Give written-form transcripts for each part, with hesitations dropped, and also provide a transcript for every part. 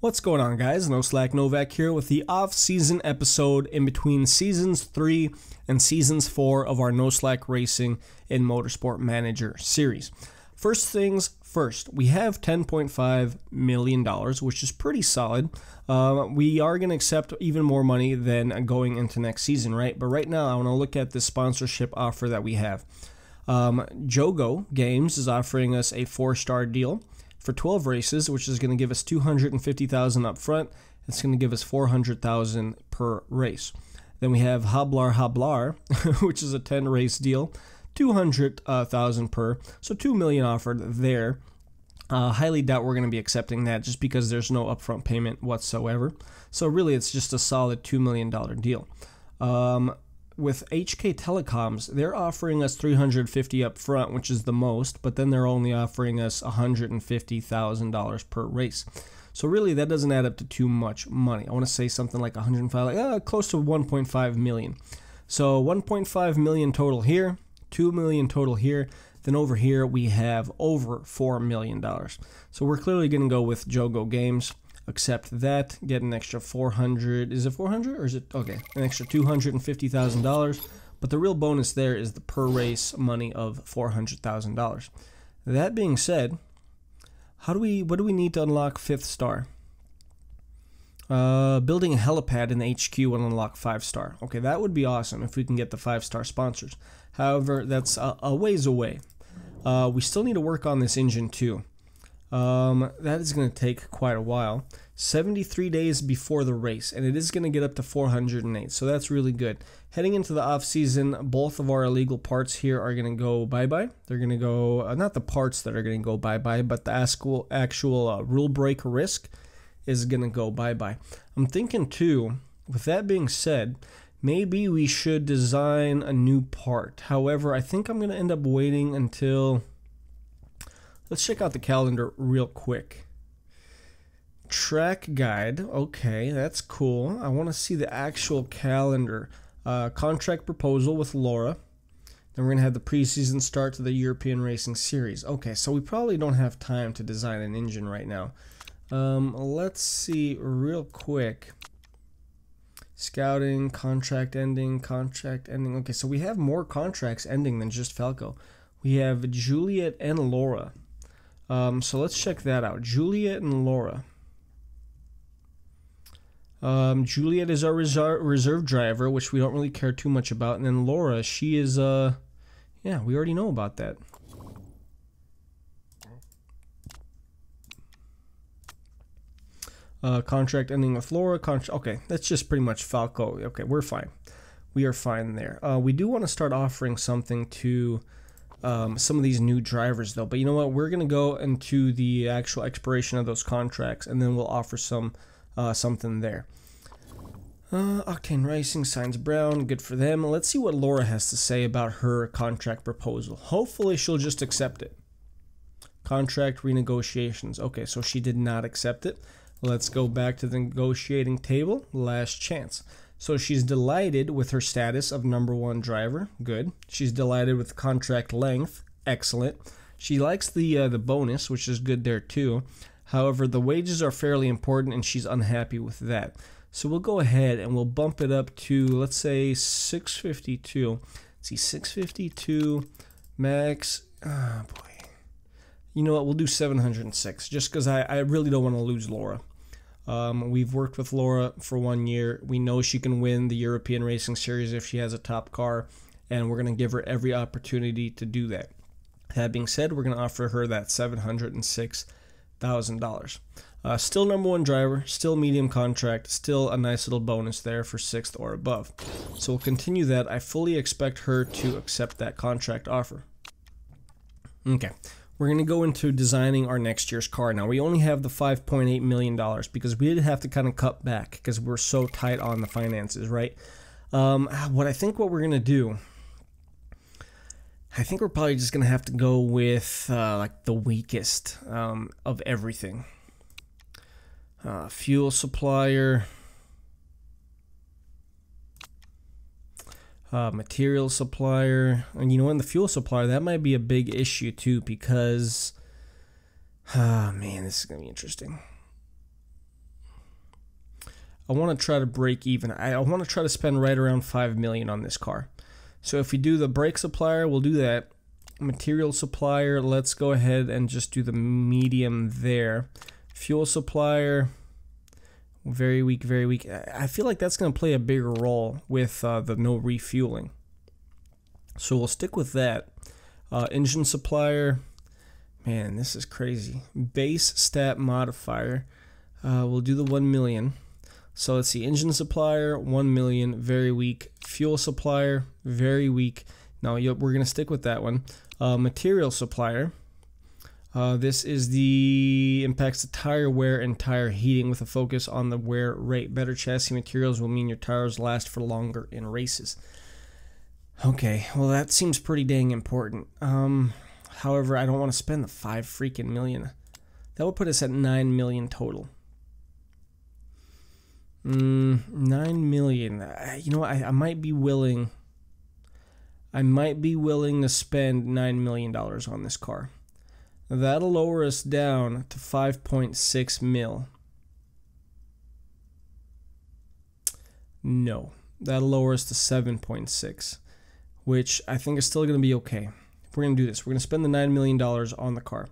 What's going on, guys? NoSlack Novak here with the off-season episode in between Seasons 3 and Seasons 4 of our NoSlack Racing in Motorsport Manager series. First things first, we have $10.5 million, which is pretty solid. We are going to accept even more money than going into next season, right? But right now, I want to look at the sponsorship offer that we have. Jogo Games is offering us a 4-star deal for 12 races, which is going to give us $250,000 up front. It's going to give us $400,000 per race. Then we have Hablar, which is a 10-race deal, $200,000 per, so $2 million offered there. Highly doubt we're going to be accepting that just because there's no upfront payment whatsoever. So really, it's just a solid $2 million deal. With HK Telecoms, they're offering us $350,000 up front, which is the most, but then they're only offering us $150,000 per race. So really, that doesn't add up to too much money. I want to say something like 105, close to 1.5 million. So 1.5 million total here, 2 million total here. Then over here, we have over $4 million. So we're clearly going to go with Jogo Games. Accept that, get an extra 400, is it 400 or is it, okay, an extra $250,000, but the real bonus there is the per race money of $400,000. That being said, what do we need to unlock 5th star? Building a helipad in the HQ will unlock 5-star. Okay, that would be awesome if we can get the 5-star sponsors. However, that's a ways away. We still need to work on this engine too. That is going to take quite a while. 73 days before the race, and it is going to get up to 408, so that's really good. Heading into the off season, both of our illegal parts here are going to go bye-bye. They're going to go, not the parts that are going to go bye-bye, but the actual rule break risk is going to go bye-bye. I'm thinking too, with that being said, maybe we should design a new part. However, I think I'm going to end up waiting until... Let's check out the calendar real quick. Track guide. Okay, that's cool. I want to see the actual calendar. Contract proposal with Laura. Then we're going to have the preseason start to the European Racing Series. Okay, so we probably don't have time to design an engine right now. Let's see real quick. Scouting, contract ending. Okay, so we have more contracts ending than just Falco. We have Juliet and Laura. So let's check that out. Juliet and Laura. Juliet is our reserve driver, which we don't really care too much about. And then Laura, she is, yeah, we already know about that. Contract ending with Laura. Okay, that's just pretty much Falco. Okay, we're fine. We are fine there. We do want to start offering something to... some of these new drivers though, but you know what, we're gonna go into the actual expiration of those contracts and then we'll offer some something there. Octane Racing signs Brown, good for them. Let's see what Laura has to say about her contract proposal. Hopefully she'll just accept it. Contract renegotiations. Okay, so she did not accept it. Let's go back to the negotiating table. Last chance. So she's delighted with her status of #1 driver. Good. She's delighted with contract length. Excellent. She likes the bonus, which is good there too. However, the wages are fairly important, and she's unhappy with that. So we'll go ahead and we'll bump it up to, let's say, 652. Let's see, 652 max. Oh boy. You know what? We'll do 706, just because I really don't want to lose Laura. We've worked with Laura for 1 year. We know she can win the European Racing Series if she has a top car, and we're going to give her every opportunity to do that. That being said, we're going to offer her that $706,000. Still #1 driver, still medium contract, still a nice little bonus there for 6th or above. So we'll continue that. I fully expect her to accept that contract offer. Okay. We're going to go into designing our next year's car. Now, we only have the $5.8 million because we did have to kind of cut back because we're so tight on the finances, right? What we're going to do, I think we're probably just going to have to go with like the weakest of everything. Fuel supplier. Material supplier, and you know, in the fuel supplier, that might be a big issue too, because man, this is gonna be interesting. I want to try to break even. I want to try to spend right around 5 million on this car. So if we do the brake supplier, we'll do that. Material supplier, let's go ahead and just do the medium there. Fuel supplier, very weak, very weak. I feel like that's going to play a bigger role with the no refueling. So we'll stick with that. Engine supplier, man, this is crazy. Base stat modifier, we'll do the 1 million. So let's see, engine supplier, 1 million, very weak. Fuel supplier, very weak. Now we're going to stick with that one. Material supplier, this is the impacts the tire wear and tire heating with a focus on the wear rate. Better chassis materials will mean your tires last for longer in races. Okay, well that seems pretty dang important. However, I don't want to spend the 5 freaking million. That would put us at 9 million total. 9 million. You know what? I might be willing. I might be willing to spend $9 million on this car. That'll lower us down to 5.6 mil. No, that'll lower us to 7.6, which I think is still going to be okay. If we're going to do this, we're going to spend the $9 million on the car.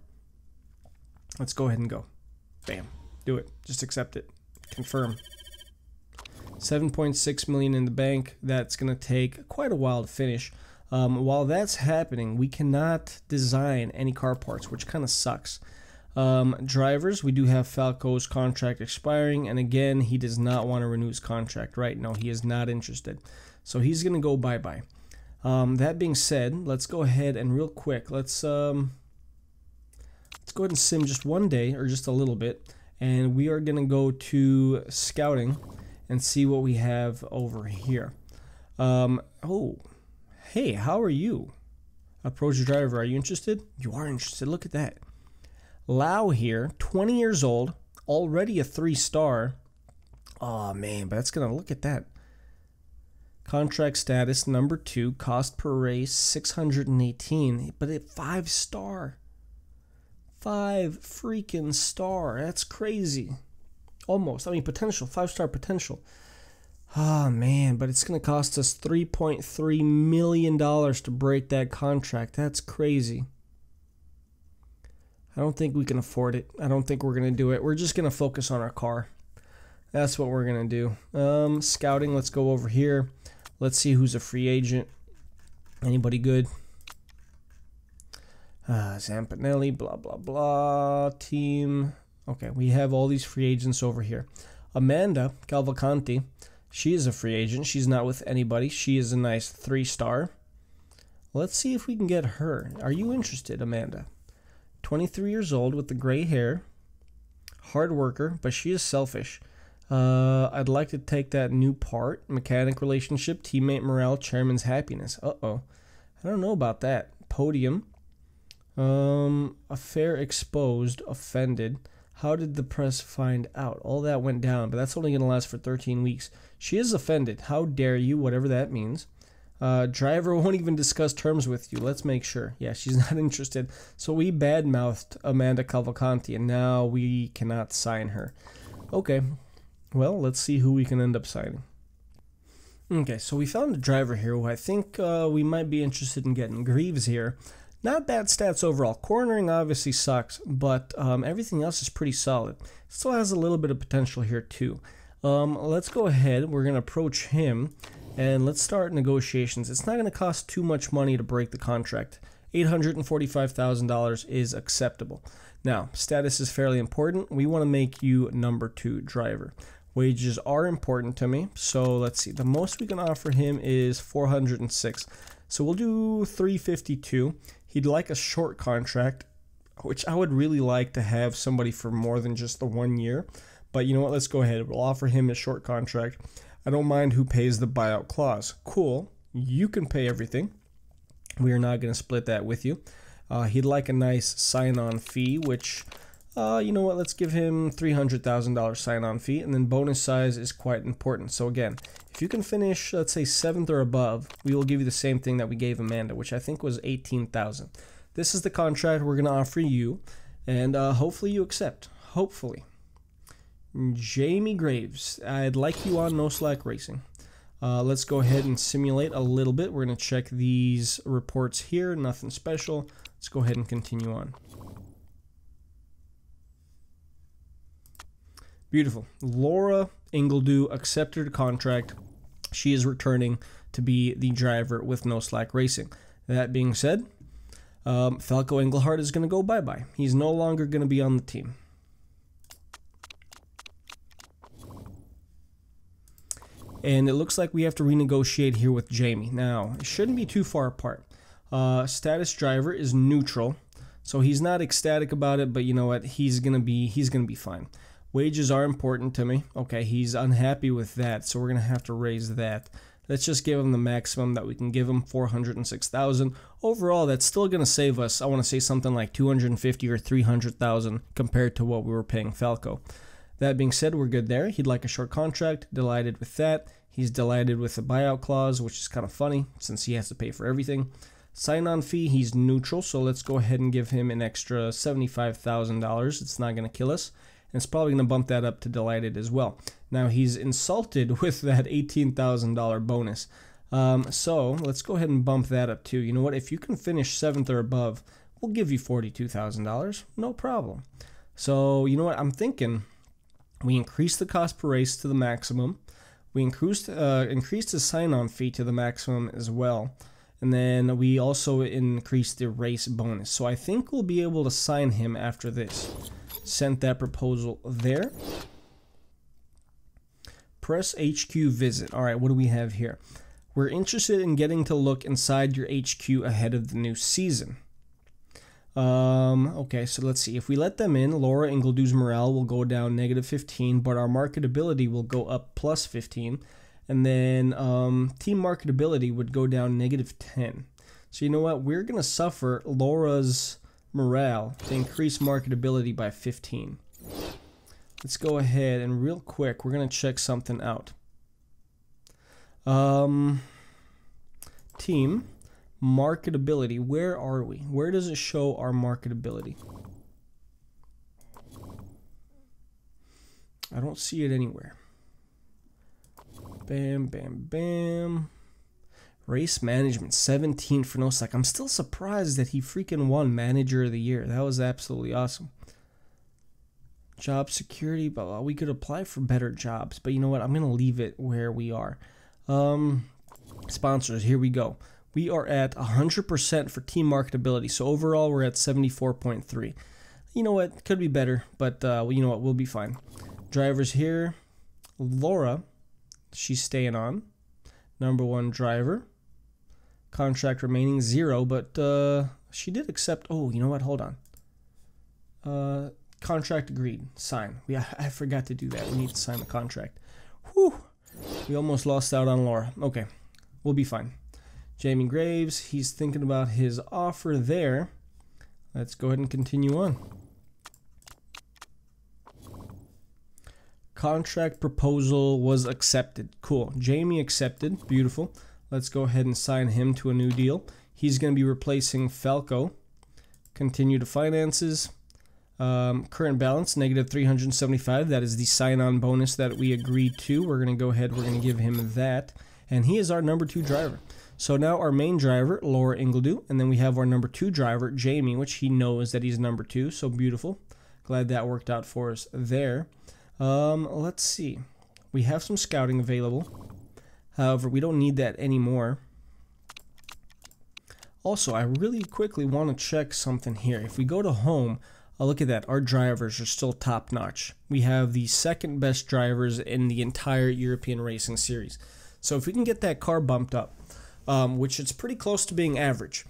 Let's go ahead and go. Bam. Do it. Just accept it. Confirm. 7.6 million in the bank. That's going to take quite a while to finish. While that's happening, we cannot design any car parts, which kind of sucks. Drivers, we do have Falco's contract expiring, and again, he does not want to renew his contract, right? No, he is not interested. So he's going to go bye-bye. That being said, let's go ahead and real quick, let's go ahead and sim just one day, or just a little bit, and we are going to go to scouting and see what we have over here. Oh, hey, how are you? Approach your driver. Are you interested? You are interested. Look at that. Lau here, 20 years old, already a 3-star. Oh, man, but that's going to look at that. Contract status, number 2. Cost per race, 618. But at 5-star. 5 freaking star. That's crazy. Almost. I mean, potential. 5-star potential. Oh, man, but it's going to cost us $3.3 million to break that contract. That's crazy. I don't think we can afford it. I don't think we're going to do it. We're just going to focus on our car. That's what we're going to do. Scouting, let's go over here. Let's see who's a free agent. Anybody good? Zampanelli, blah, blah, blah. Team. Okay, we have all these free agents over here. Amanda Cavalcanti. She is a free agent. She's not with anybody. She is a nice 3-star. Let's see if we can get her. Are you interested, Amanda? 23 years old with the gray hair. Hard worker, but she is selfish. I'd like to take that new part. Mechanic relationship, teammate morale, chairman's happiness. Uh-oh. I don't know about that. Podium. Affair exposed. Offended. How did the press find out? All that went down, but that's only going to last for 13 weeks. She is offended. How dare you, whatever that means. Driver won't even discuss terms with you. Let's make sure. Yeah, she's not interested. So we badmouthed Amanda Cavalcanti, and now we cannot sign her. Okay. Well, let's see who we can end up signing. Okay, so we found a driver here who I think we might be interested in getting. Greaves here. Not bad stats overall. Cornering obviously sucks, but everything else is pretty solid. Still has a little bit of potential here too. Let's go ahead. We're going to approach him, and let's start negotiations. It's not going to cost too much money to break the contract. $845,000 is acceptable. Now, status is fairly important. We want to make you number 2 driver. Wages are important to me, so let's see. The most we can offer him is 406. So we'll do 352. He'd like a short contract, which I would really like to have somebody for more than just the 1 year. But you know what? Let's go ahead. We'll offer him a short contract. I don't mind who pays the buyout clause. Cool. You can pay everything. We are not going to split that with you. He'd like a nice sign-on fee, which, you know what? Let's give him $300,000 sign-on fee. And then bonus size is quite important. So again, if you can finish, let's say 7th or above, we will give you the same thing that we gave Amanda, which I think was $18,000. This is the contract we're going to offer you, and hopefully you accept. Hopefully. Jamie Graves, I'd like you on NoSlack Racing. Let's go ahead and simulate a little bit. We're going to check these reports here. Nothing special. Let's go ahead and continue on. Beautiful. Laura Ingledew accepted her contract. She is returning to be the driver with NoSlack Racing. That being said, Falco Engelhardt is going to go bye-bye. He's no longer going to be on the team. And it looks like we have to renegotiate here with Jamie. Now, it shouldn't be too far apart. Status driver is neutral, so he's not ecstatic about it, but you know what? He's gonna be fine. Wages are important to me. Okay, he's unhappy with that, so we're gonna have to raise that. Let's just give him the maximum that we can give him, $406,000. Overall, that's still gonna save us, I want to say something like $250,000 or $300,000 compared to what we were paying Falco. That being said, we're good there. He'd like a short contract. Delighted with that. He's delighted with the buyout clause, which is kind of funny since he has to pay for everything. Sign-on fee, he's neutral, so let's go ahead and give him an extra $75,000. It's not going to kill us, and it's probably going to bump that up to delighted as well. Now, he's insulted with that $18,000 bonus. So let's go ahead and bump that up too. You know what? If you can finish 7th or above, we'll give you $42,000. No problem. So, you know what? I'm thinking we increase the cost per race to the maximum. We increased the sign-on fee to the maximum as well. And then we also increased the race bonus. So I think we'll be able to sign him after this. Sent that proposal there. Press HQ visit. All right, what do we have here? We're interested in getting to look inside your HQ ahead of the new season. Okay, so let's see. If we let them in, Laura Ingledew's morale will go down -15, but our marketability will go up +15. And then team marketability would go down -10. So you know what? We're going to suffer Laura's morale to increase marketability by 15. Let's go ahead and real quick, we're going to check something out. Team marketability, where are we? Where does it show our marketability? I don't see it anywhere. Bam, bam, bam. Race management, 17 for NoSlack. I'm still surprised that he freaking won Manager of the Year. That was absolutely awesome. Job security, but we could apply for better jobs. But you know what? I'm going to leave it where we are. Sponsors, here we go. We are at 100% for team marketability. So overall, we're at 74.3. You know what? Could be better, but you know what? We'll be fine. Drivers here. Laura, she's staying on. #1 driver. Contract remaining 0, but she did accept. Oh, you know what? Hold on. Contract agreed. Sign. I forgot to do that. We need to sign the contract. Whew. We almost lost out on Laura. Okay. We'll be fine. Jamie Graves, he's thinking about his offer there. Let's go ahead and continue on. Contract proposal was accepted. Cool. Jamie accepted. Beautiful. Let's go ahead and sign him to a new deal. He's going to be replacing Falco. Continue to finances. Current balance, -375. That is the sign-on bonus that we agreed to. We're going to go ahead. We're going to give him that. And he is our #2 driver. So now our main driver, Laura Ingledew, and then we have our #2 driver, Jamie, which he knows that he's #2, so beautiful. Glad that worked out for us there. Let's see. We have some scouting available. However, we don't need that anymore. Also, I really quickly want to check something here. If we go to home, look at that. Our drivers are still top-notch. We have the second best drivers in the entire European Racing Series. So if we can get that car bumped up, which it's pretty close to being average.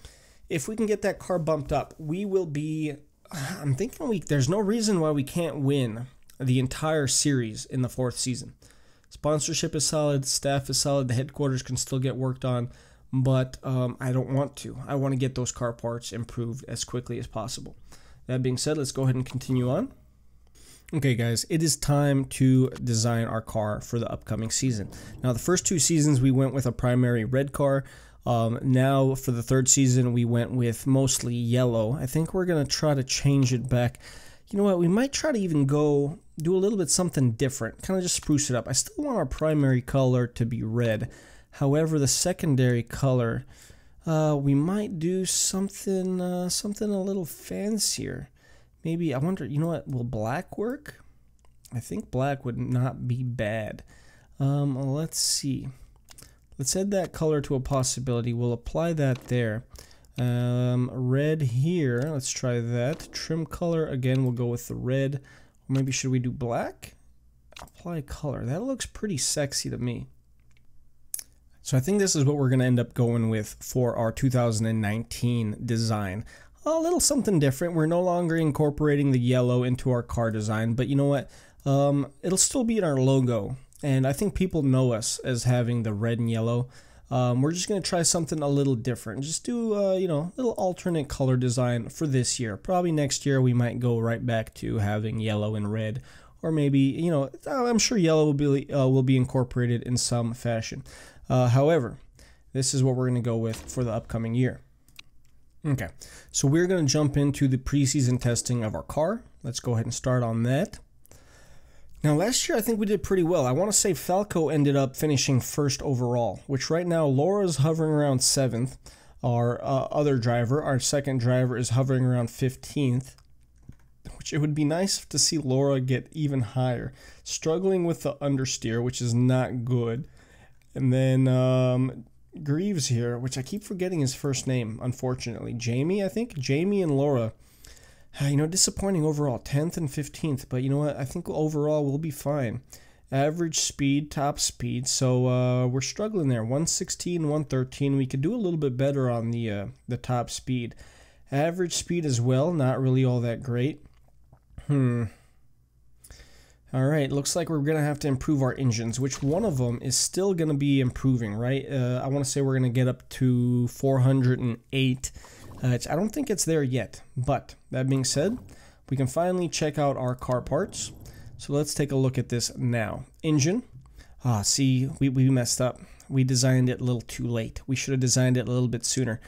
If we can get that car bumped up, we will be, I'm thinking there's no reason why we can't win the entire series in the 4th season. Sponsorship is solid, staff is solid, the headquarters can still get worked on, but I don't want to. I want to get those car parts improved as quickly as possible. That being said, let's go ahead and continue on. Okay guys, it is time to design our car for the upcoming season. Now the first 2 seasons we went with a primary red car. Now for the 3rd season we went with mostly yellow. I think we're going to try to change it back. You know what, we might try to even do a little bit something different, kind of just spruce it up. I still want our primary color to be red. However, the secondary color, we might do something a little fancier. Maybe, I wonder, you know what, will black work? I think black would not be bad. Let's see. Let's add that color to a possibility. We'll apply that there. Red here, let's try that. Trim color, again, we'll go with the red. Or maybe should we do black? Apply color, that looks pretty sexy to me. So I think this is what we're going to end up going with for our 2019 design. A little something different. We're no longer incorporating the yellow into our car design, but you know what? It'll still be in our logo, and I think people know us as having the red and yellow. We're just going to try something a little different. Just do, you know, a little alternate color design for this year. Probably next year we might go right back to having yellow and red, or maybe, you know, I'm sure yellow will be incorporated in some fashion. However, this is what we're going to go with for the upcoming year. Okay, so we're going to jump into the preseason testing of our car. Let's go ahead and start on that. Now, last year I think we did pretty well. I want to say Falco ended up finishing first overall, which right now Laura's hovering around 7th. Our other driver, our second driver, is hovering around 15th, which it would be nice to see Laura get even higher. Struggling with the understeer, which is not good. And then Greaves here, which I keep forgetting his first name, unfortunately. Jamie, I think? Jamie and Laura. You know, disappointing overall, 10th and 15th, but you know what? I think overall we'll be fine. Average speed, top speed, so we're struggling there. 116, 113. We could do a little bit better on the top speed. Average speed as well, not really all that great. Alright, looks like we're going to have to improve our engines, which one of them is still going to be improving, right? I want to say we're going to get up to 408. I don't think it's there yet, but that being said, we can finally check out our car parts. So let's take a look at this now. Engine. See, we messed up. We designed it a little too late. We should have designed it a little bit sooner.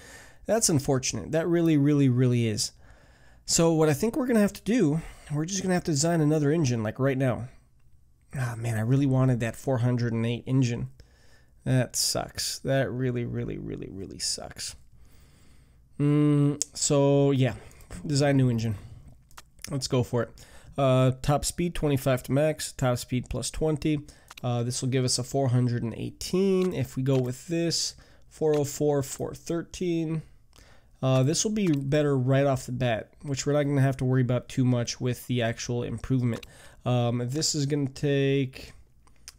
That's unfortunate. That really is. So what I think we're going to have to do, we're just going to have to design another engine, like right now. Man, I really wanted that 408 engine. That sucks. That really sucks. So yeah, design new engine. Let's go for it. Top speed 25 to max, top speed plus 20. This will give us a 418. If we go with this, 404, 413. This will be better right off the bat, which we're not going to have to worry about too much with the actual improvement. This is going to take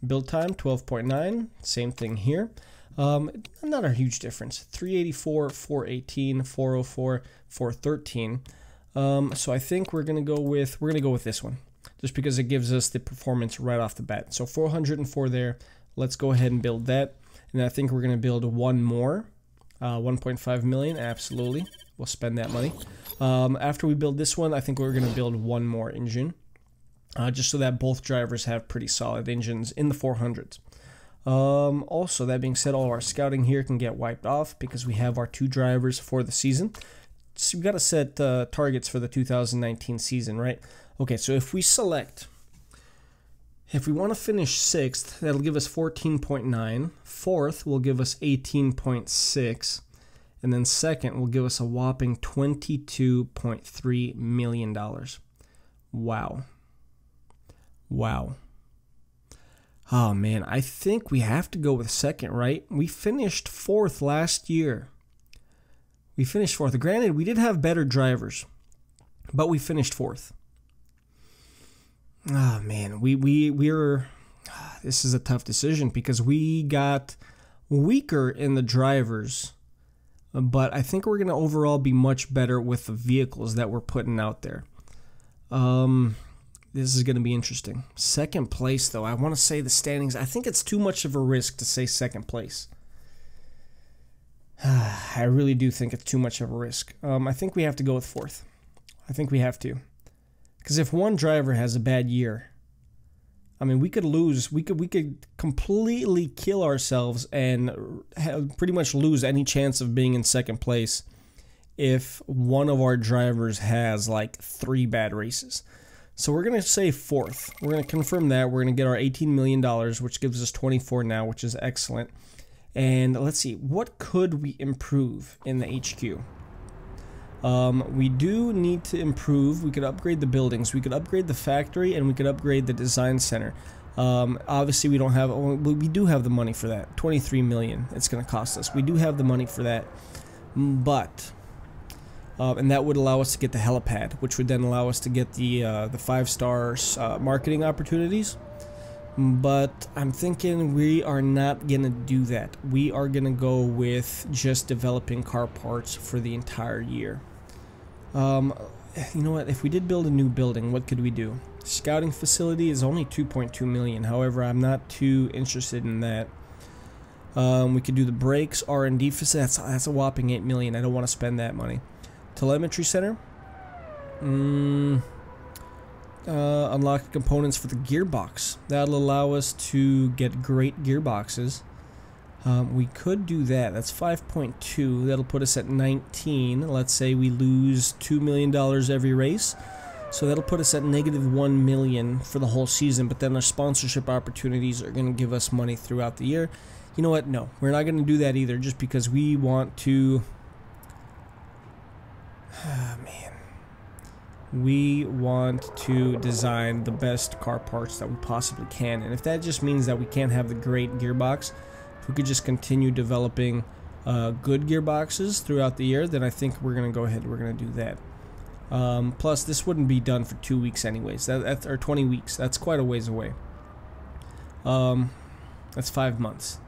build time 12.9, same thing here. Not a huge difference. 384, 418, 404, 413. So I think we're gonna go with this one, just because it gives us the performance right off the bat. So 404 there. Let's go ahead and build that, and I think we're gonna build one more, 1.5 million. Absolutely, we'll spend that money. After we build this one, I think we're gonna build one more engine, just so that both drivers have pretty solid engines in the 400s. Also, that being said, all of our scouting here can get wiped off because we have our two drivers for the season. So we got to set targets for the 2019 season, right? Okay, so if we select, if we want to finish 6th, that'll give us 14.9. 4th will give us 18.6. And then 2nd will give us a whopping $22.3 million. Wow. Oh man, I think we have to go with 2nd, right? We finished 4th last year. We finished 4th. Granted, we did have better drivers, but we finished 4th. Oh man, we're this is a tough decision because we got weaker in the drivers, but I think we're going to overall be much better with the vehicles that we're putting out there. This is going to be interesting. 2nd place, though, I want to say the standings. I think it's too much of a risk to say 2nd place. I really do think it's too much of a risk. I think we have to go with 4th. I think we have to. Because if one driver has a bad year, I mean, we could lose. We could completely kill ourselves and pretty much lose any chance of being in 2nd place if one of our drivers has like 3 bad races. So we're going to say 4th. We're going to confirm that. We're going to get our $18 million, which gives us 24 now, which is excellent. And let's see, what could we improve in the HQ? We do need to improve. We could upgrade the buildings. We could upgrade the factory, and we could upgrade the design center. Obviously, we don't have. We do have the money for that. 23 million. It's going to cost us. We do have the money for that, but and that would allow us to get the helipad, which would then allow us to get the 5-star marketing opportunities. But I'm thinking we are not gonna do that. We are gonna go with just developing car parts for the entire year. You know what? If we did build a new building, what could we do? Scouting facility is only 2.2 million. However, I'm not too interested in that. We could do the brakes, R&D facility. That's a whopping 8 million. I don't want to spend that money. Telemetry center. Unlock components for the gearbox. That'll allow us to get great gearboxes. We could do that. That's 5.2. That'll put us at 19. Let's say we lose $2 million every race. So that'll put us at -1 million for the whole season. But then our sponsorship opportunities are going to give us money throughout the year. You know what? No, we're not going to do that either, just because we want to... We want to design the best car parts that we possibly can, and if that just means that we can't have the great gearbox, if we could just continue developing good gearboxes throughout the year, then I think we're gonna go ahead and we're gonna do that. Plus, this wouldn't be done for 2 weeks anyways, or 20 weeks. That's quite a ways away. That's 5 months.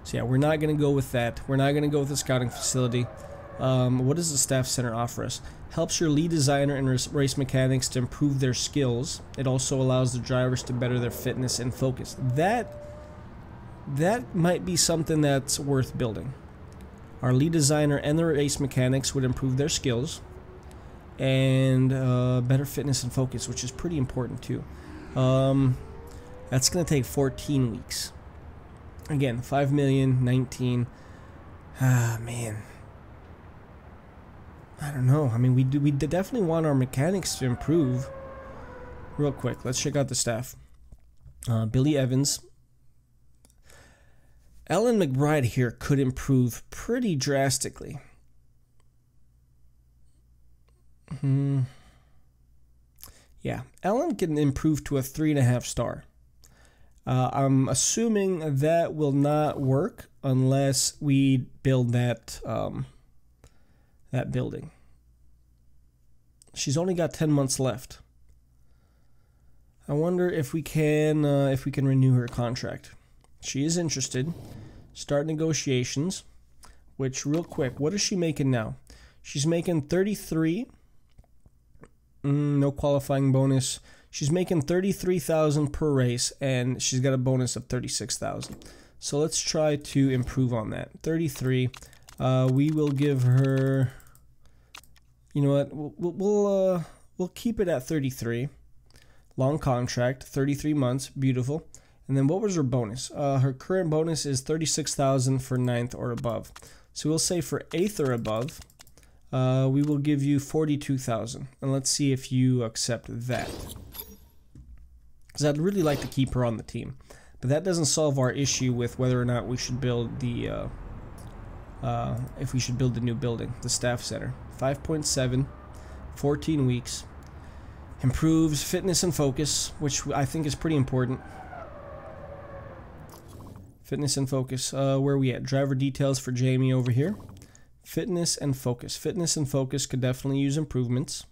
So yeah, we're not gonna go with that. We're not gonna go with the scouting facility. What does the staff center offer us? Helps your lead designer and race mechanics to improve their skills. It also allows the drivers to better their fitness and focus. That might be something that's worth building. Our lead designer and the race mechanics would improve their skills and better fitness and focus, which is pretty important too. That's going to take 14 weeks. Again, 5 million, 19. Ah, man. I don't know. I mean, we definitely want our mechanics to improve. Real quick, let's check out the staff. Billy Evans. Ellen McBride here could improve pretty drastically. Yeah, Ellen can improve to a 3.5 star. I'm assuming that will not work unless we build that that building. She's only got 10 months left. I wonder if we can renew her contract. She is interested. Start negotiations. Which, real quick, what is she making now? She's making 33. No qualifying bonus. She's making 33,000 per race, and she's got a bonus of 36,000. So let's try to improve on that. 33. We will give her. You know what? We'll keep it at 33. Long contract, 33 months, beautiful. And then what was her bonus? Her current bonus is 36,000 for 9th or above. So we'll say for 8th or above, we will give you 42,000. And let's see if you accept that. Because I'd really like to keep her on the team. But that doesn't solve our issue with whether or not we should build the, if we should build the new building, the staff center. 5.7, 14 weeks. Improves fitness and focus, which I think is pretty important. Fitness and focus. Where are we at? Driver details for Jamie over here. Fitness and focus. Fitness and focus could definitely use improvements.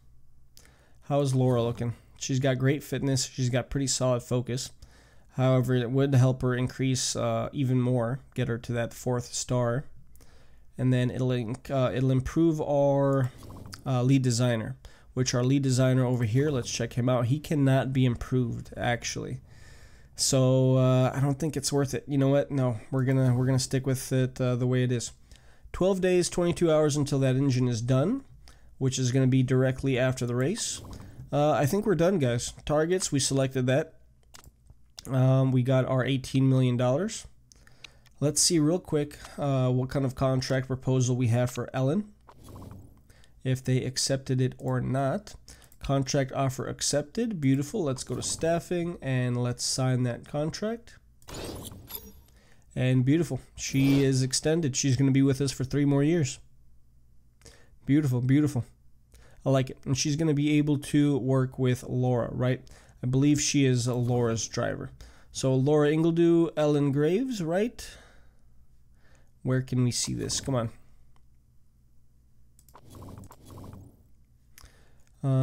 How is Laura looking? She's got great fitness. She's got pretty solid focus. However, it would help her increase even more, get her to that 4th star. And then it'll improve our lead designer, which our lead designer over here, let's check him out. He cannot be improved, actually. So I don't think it's worth it. You know what? No, we're gonna stick with it the way it is. 12 days, 22 hours until that engine is done, which is gonna be directly after the race. I think we're done, guys. Targets, we selected that. We got our $18 million. Let's see real quick what kind of contract proposal we have for Ellen. if they accepted it or not. Contract offer accepted. Beautiful. Let's go to staffing and let's sign that contract. And beautiful. She is extended. She's going to be with us for 3 more years. Beautiful, beautiful. I like it. And she's going to be able to work with Laura, right? I believe she is Laura's driver. So Laura Ingledew, Ellen Graves, right? Where can we see this? Come on.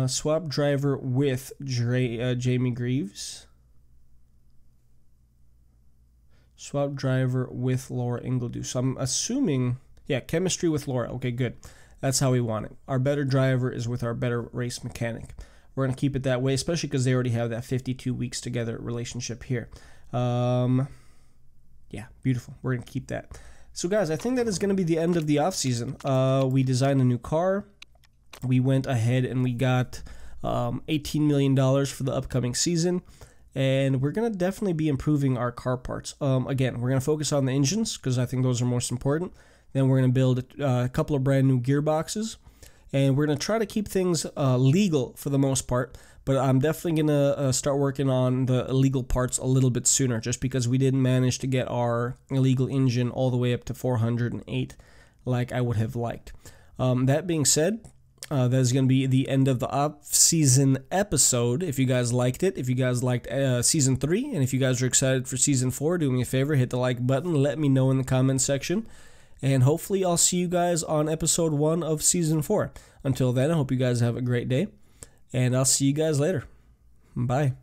Swap driver with Jamie Greaves. Swap driver with Laura Ingledew. So I'm assuming, yeah, chemistry with Laura. Okay, good. That's how we want it. Our better driver is with our better race mechanic. We're going to keep it that way, especially because they already have that 52 weeks together relationship here. Yeah, beautiful. We're going to keep that. So, guys, I think that is going to be the end of the offseason. We designed a new car. We went ahead and we got $18 million for the upcoming season. And we're going to definitely be improving our car parts. Again, we're going to focus on the engines because I think those are most important. Then we're going to build a couple of brand new gearboxes. And we're going to try to keep things legal for the most part. But I'm definitely going to start working on the illegal parts a little bit sooner, just because we didn't manage to get our illegal engine all the way up to 408 like I would have liked. That being said, that is going to be the end of the off-season episode. If you guys liked it, if you guys liked Season 3, and if you guys are excited for Season 4, do me a favor, hit the like button, let me know in the comment section. And hopefully I'll see you guys on Episode 1 of Season 4. Until then, I hope you guys have a great day. And I'll see you guys later. Bye.